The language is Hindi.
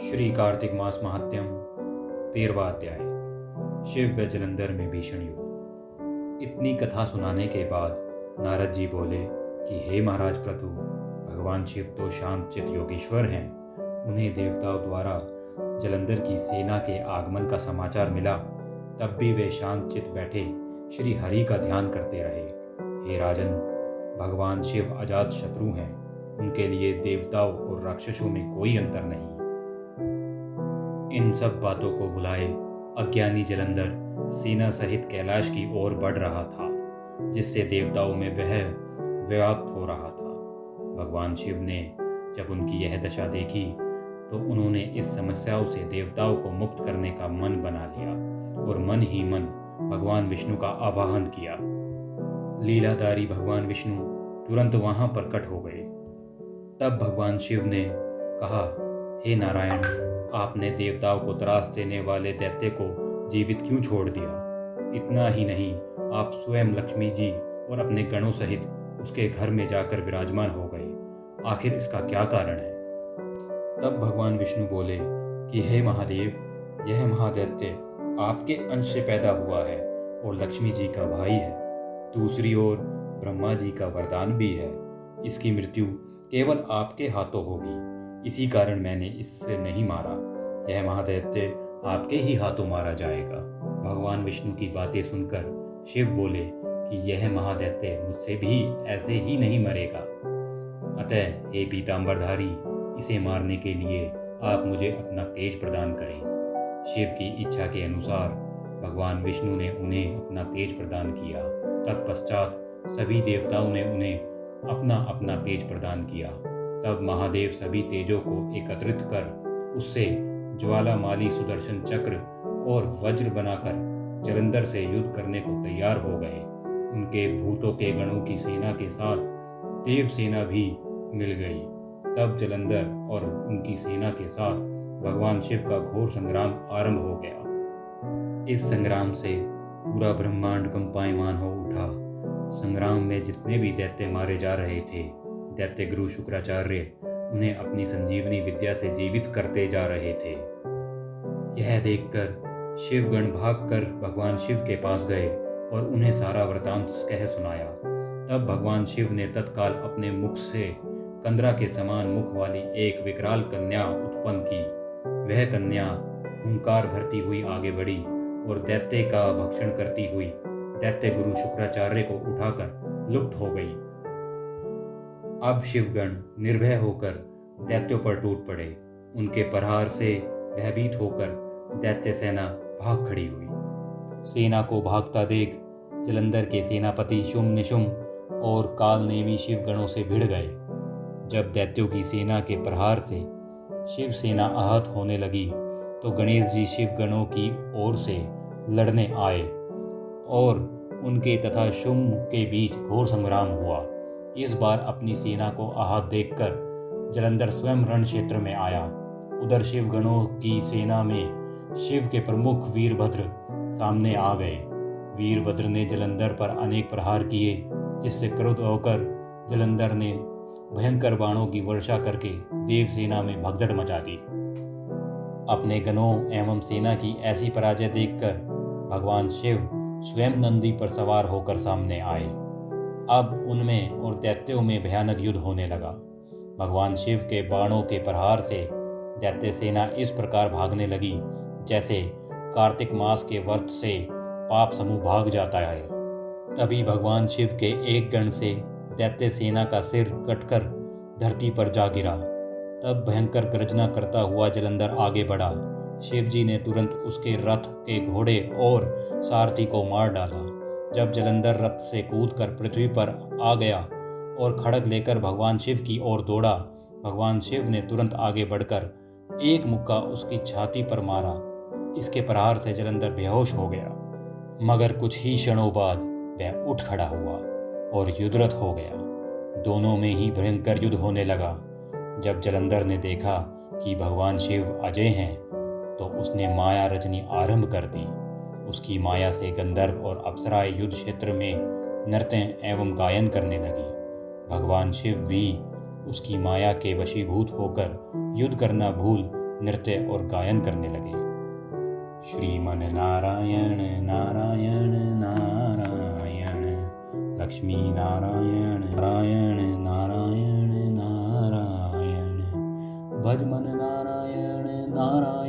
श्री कार्तिक मास महात्म्यम 13वां अध्याय। शिव व जलंधर में भीषण युद्ध। इतनी कथा सुनाने के बाद नारद जी बोले कि हे महाराज प्रभु, भगवान शिव तो शांत चित योगीश्वर हैं। उन्हें देवताओं द्वारा जलंधर की सेना के आगमन का समाचार मिला, तब भी वे शांत चित बैठे श्री हरि का ध्यान करते रहे। हे राजन, भगवान शिव अजात शत्रु हैं। उनके लिए देवताओं और राक्षसों में कोई अंतर नहीं। इन सब बातों को भुलाए अज्ञानी जलंधर सेना सहित कैलाश की ओर बढ़ रहा था, जिससे देवताओं में वह व्याप्त हो रहा था। भगवान शिव ने जब उनकी यह दशा देखी तो उन्होंने इस समस्याओं से देवताओं को मुक्त करने का मन बना लिया और मन ही मन भगवान विष्णु का आवाहन किया। लीलाधारी भगवान विष्णु तुरंत वहां प्रकट हो गए। तब भगवान शिव ने कहा, हे नारायण, आपने देवताओं को त्रास देने वाले दैत्य को जीवित क्यों छोड़ दिया? इतना ही नहीं, आप स्वयं लक्ष्मी जी और अपने गणों सहित उसके घर में जाकर विराजमान हो गए। आखिर इसका क्या कारण है? तब भगवान विष्णु बोले कि हे महादेव, यह महादैत्य आपके अंश से पैदा हुआ है और लक्ष्मी जी का भाई है। दूसरी ओर ब्रह्मा जी का वरदान भी है। इसकी मृत्यु केवल आपके हाथों होगी। इसी कारण मैंने इससे नहीं मारा। यह महादैत्य आपके ही हाथों मारा जाएगा। भगवान विष्णु की बातें सुनकर शिव बोले कि यह महादैत्य मुझसे भी ऐसे ही नहीं मरेगा। अतः हे पीतांबरधारी, इसे मारने के लिए आप मुझे अपना तेज प्रदान करें। शिव की इच्छा के अनुसार भगवान विष्णु ने उन्हें अपना तेज प्रदान किया। तत्पश्चात सभी देवताओं ने उन्हें अपना अपना तेज प्रदान किया। तब महादेव सभी तेजों को एकत्रित कर उससे ज्वालामाली सुदर्शन चक्र और वज्र बनाकर जलंधर से युद्ध करने को तैयार हो गए। उनके भूतों के गणों की सेना के साथ देव सेना भी मिल गई। तब जलंधर और उनकी सेना के साथ भगवान शिव का घोर संग्राम आरंभ हो गया। इस संग्राम से पूरा ब्रह्मांड कंपायमान हो उठा। संग्राम में जितने भी दैत्य मारे जा रहे थे, दैत्य गुरु शुक्राचार्य उन्हें अपनी संजीवनी विद्या से जीवित करते जा रहे थे। यह देखकर शिवगण भागकर भगवान शिव के पास गए और उन्हें सारा वृतांत कह सुनाया। तब भगवान शिव ने तत्काल अपने मुख से कंदरा के समान मुख वाली एक विकराल कन्या उत्पन्न की। वह कन्या हुंकार भरती हुई आगे बढ़ी और दैत्य का भक्षण करती हुई दैत्य गुरु शुक्राचार्य को उठाकर लुप्त हो गई। अब शिवगण निर्भय होकर दैत्यों पर टूट पड़े। उनके प्रहार से भयभीत होकर दैत्य सेना भाग खड़ी हुई। सेना को भागता देख जलंधर के सेनापति शुंभ निशुंभ और कालनेमी शिवगणों से भिड़ गए। जब दैत्यों की सेना के प्रहार से शिव सेना आहत होने लगी तो गणेश जी शिवगणों की ओर से लड़ने आए और उनके तथा शुंभ के बीच घोर संग्राम हुआ। इस बार अपनी सेना को आहत देखकर जलंधर स्वयं रण क्षेत्र में आया। उधर शिवगणों की सेना में शिव के प्रमुख वीरभद्र सामने आ गए। वीरभद्र ने जलंधर पर अनेक प्रहार किए, जिससे क्रुद्ध होकर जलंधर ने भयंकर बाणों की वर्षा करके देव सेना में भगदड़ मचा दी। अपने गणों एवं सेना की ऐसी पराजय देखकर भगवान शिव स्वयं नंदी पर सवार होकर सामने आए। अब उनमें और दैत्यों में भयानक युद्ध होने लगा। भगवान शिव के बाणों के प्रहार से दैत्य सेना इस प्रकार भागने लगी जैसे कार्तिक मास के व्रत से पाप समूह भाग जाता है। तभी भगवान शिव के एक गण से दैत्य सेना का सिर कटकर धरती पर जा गिरा। तब भयंकर गर्जना करता हुआ जलंधर आगे बढ़ा। शिवजी ने तुरंत उसके रथ के घोड़े और सारथी को मार डाला। जब जलंधर रथ से कूदकर पृथ्वी पर आ गया और खड्ग लेकर भगवान शिव की ओर दौड़ा, भगवान शिव ने तुरंत आगे बढ़कर एक मुक्का उसकी छाती पर मारा। इसके प्रहार से जलंधर बेहोश हो गया, मगर कुछ ही क्षणों बाद वह उठ खड़ा हुआ और युद्धरत हो गया। दोनों में ही भयंकर युद्ध होने लगा। जब जलंधर ने देखा कि भगवान शिव अजय हैं तो उसने माया रचनी आरंभ कर दी। उसकी माया से गंधर्व और अप्सराएं युद्ध क्षेत्र में नृत्य एवं गायन करने लगी। भगवान शिव भी उसकी माया के वशीभूत होकर युद्ध करना भूल नृत्य और गायन करने लगे। श्रीमन नारायण नारायण नारायण, लक्ष्मी नारायण नारायण नारायण नारायण, भज मन नारायण नारायण